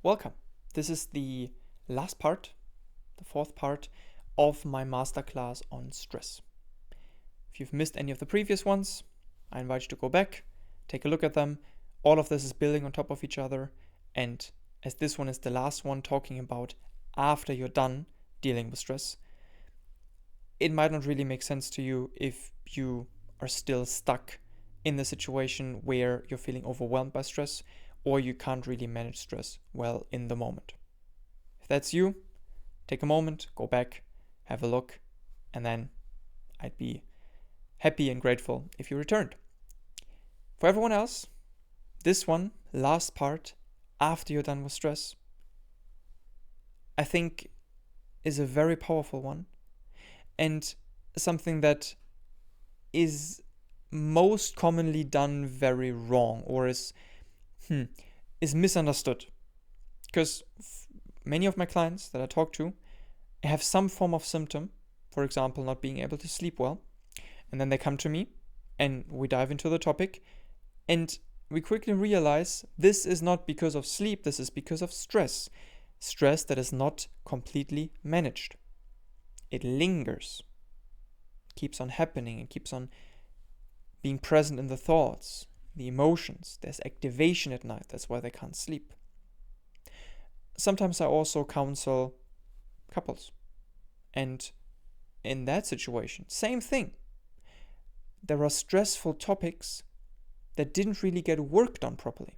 Welcome. This is the last part, the fourth part of my masterclass on stress. If you've missed any of the previous ones, I invite you to go back, take a look at them. All of this is building on top of each other, and as this one is the last one talking about after you're done dealing with stress, it might not really make sense to you if you are still stuck in the situation where you're feeling overwhelmed by stress or you can't really manage stress well in the moment. If that's you, take a moment, go back, have a look, and then I'd be happy and grateful if you returned. For everyone else, this one, last part, after you're done with stress, I think is a very powerful one and something that is most commonly done very wrong or is misunderstood. Because many of my clients that I talk to have some form of symptom, for example, not being able to sleep well, and then they come to me and we dive into the topic and we quickly realize this is not because of sleep, this is because of stress that is not completely managed. It lingers, keeps on happening, it keeps on being present in the thoughts, the emotions. There's activation at night, that's why they can't sleep. Sometimes I also counsel couples, and in that situation, same thing. There are stressful topics that didn't really get worked on properly,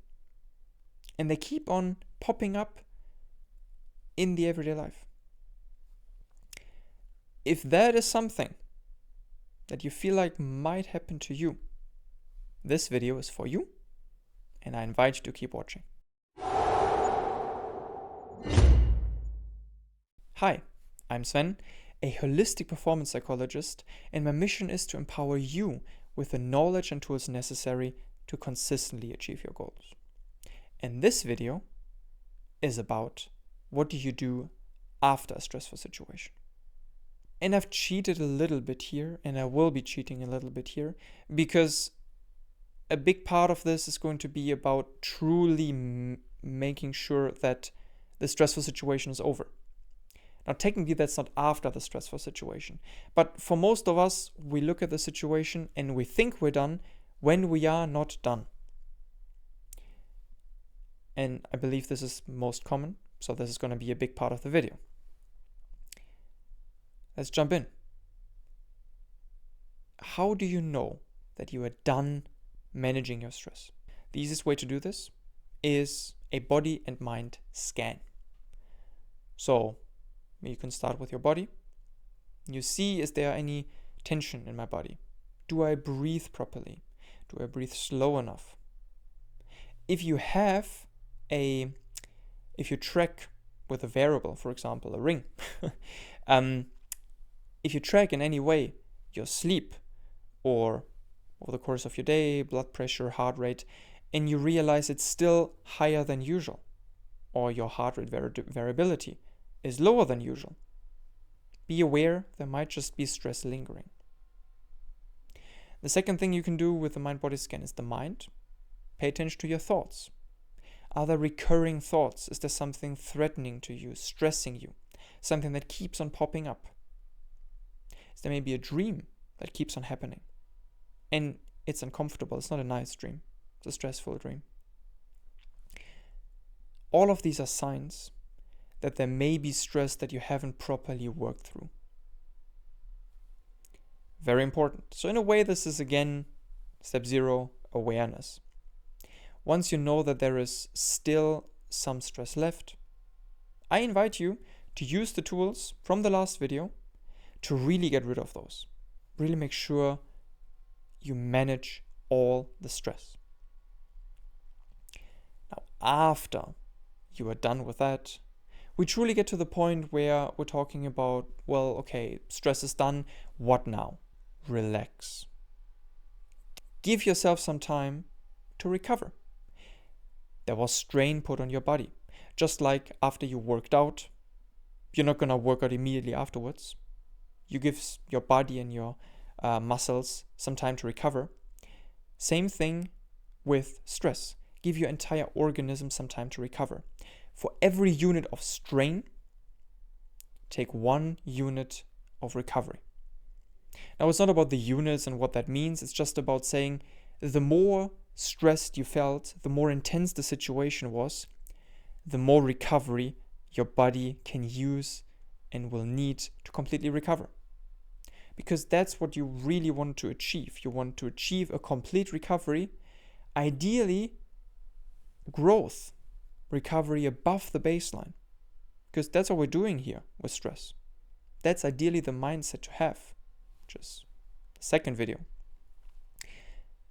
and they keep on popping up in the everyday life. If that is something that you feel like might happen to you, this video is for you, and I invite you to keep watching. Hi, I'm Sven, a holistic performance psychologist, and my mission is to empower you with the knowledge and tools necessary to consistently achieve your goals. And this video is about what do you do after a stressful situation. And I've cheated a little bit here, and I will be cheating a little bit here, because a big part of this is going to be about truly making sure that the stressful situation is over. Now, technically, that's not after the stressful situation. But for most of us, we look at the situation and we think we're done when we are not done. And I believe this is most common, so this is going to be a big part of the video. Let's jump in. How do you know that you are done managing your stress? The easiest way to do this is a body and mind scan. So you can start with your body. You see, is there any tension in my body? Do I breathe properly? Do I breathe slow enough? If you track with a variable, for example, a ring, if you track in any way your sleep or over the course of your day, blood pressure, heart rate, and you realize it's still higher than usual, or your heart rate variability is lower than usual, be aware there might just be stress lingering. The second thing you can do with the mind-body scan is the mind. Pay attention to your thoughts. Are there recurring thoughts? Is there something threatening to you, stressing you, something that keeps on popping up? Is there maybe a dream that keeps on happening? And it's uncomfortable. It's not a nice dream. It's a stressful dream. All of these are signs that there may be stress that you haven't properly worked through. Very important. So in a way, this is again, step 0, awareness. Once you know that there is still some stress left, I invite you to use the tools from the last video to really get rid of those. Really make sure you manage all the stress. Now, after you are done with that, we truly get to the point where we're talking about, well, okay, stress is done. What now? Relax. Give yourself some time to recover. There was strain put on your body. Just like after you worked out, you're not going to work out immediately afterwards. You give your body and your muscles some time to recover. Same thing with stress. Give your entire organism some time to recover. for every unit of strain, take 1 unit of recovery. Now, it's not about the units and what that means. It's just about saying the more stressed you felt, the more intense the situation was, the more recovery your body can use and will need to completely recover. Because that's what you really want to achieve. You want to achieve a complete recovery, ideally growth, recovery above the baseline. Because that's what we're doing here with stress. That's ideally the mindset to have, which is the second video.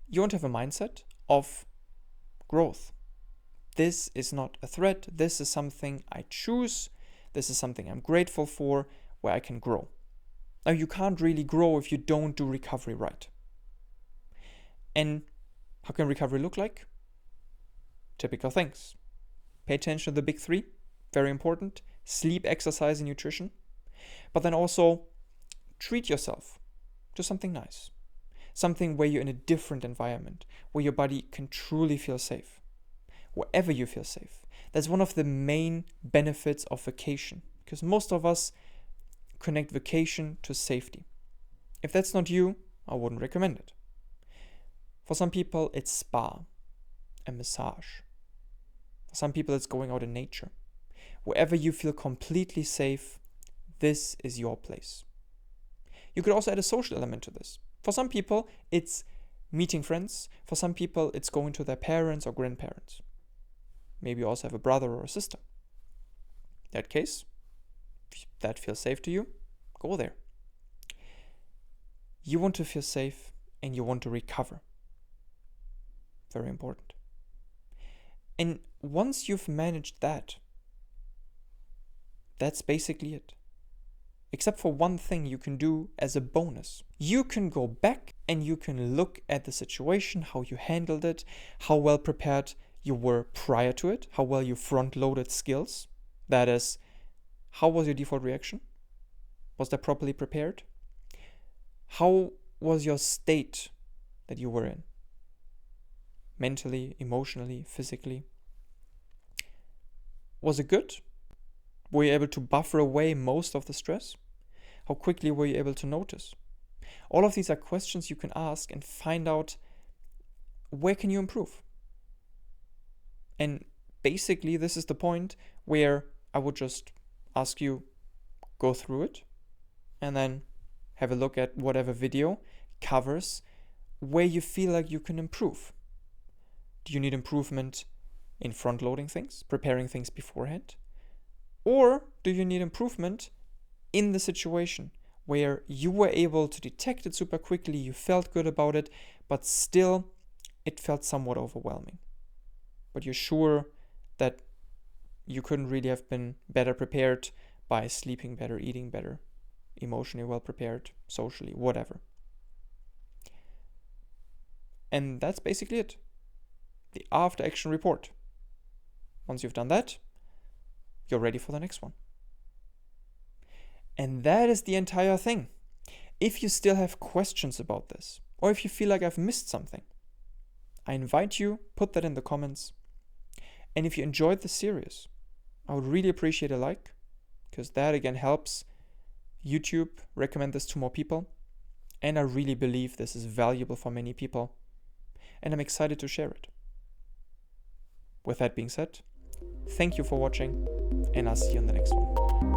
You want to have a mindset of growth. This is not a threat. This is something I choose. This is something I'm grateful for, where I can grow. Now, you can't really grow if you don't do recovery right. And how can recovery look like? Typical things. Pay attention to the big 3, very important. Sleep, exercise, and nutrition. But then also treat yourself to something nice. Something where you're in a different environment, where your body can truly feel safe. Wherever you feel safe. That's one of the main benefits of vacation, because most of us connect vacation to safety. If that's not you, I wouldn't recommend it. For some people, it's spa, a massage. For some people, it's going out in nature. Wherever you feel completely safe, this is your place. You could also add a social element to this. For some people, it's meeting friends. For some people, it's going to their parents or grandparents. Maybe you also have a brother or a sister. In that case, if that feels safe to you, go there. You want to feel safe and you want to recover. Very important. And once you've managed that, that's basically it. Except for one thing you can do as a bonus. You can go back and you can look at the situation, how you handled it, how well prepared you were prior to it, how well you front-loaded skills. That is, how was your default reaction? Was that properly prepared? How was your state that you were in? Mentally, emotionally, physically? Was it good? Were you able to buffer away most of the stress? How quickly were you able to notice? All of these are questions you can ask and find out where can you improve. And basically, this is the point where I would just ask you, go through it and then have a look at whatever video covers where you feel like you can improve. Do you need improvement in front-loading things, preparing things beforehand? Or do you need improvement in the situation where you were able to detect it super quickly, you felt good about it, but still it felt somewhat overwhelming? But you're sure that you couldn't really have been better prepared by sleeping better, eating better, emotionally well prepared, socially, whatever. And that's basically it. The after action report. Once you've done that, you're ready for the next one. And that is the entire thing. If you still have questions about this, or if you feel like I've missed something, I invite you, put that in the comments. And if you enjoyed the series, I would really appreciate a like, because that again helps YouTube recommend this to more people. And I really believe this is valuable for many people. And I'm excited to share it. With that being said, thank you for watching, and I'll see you in the next one.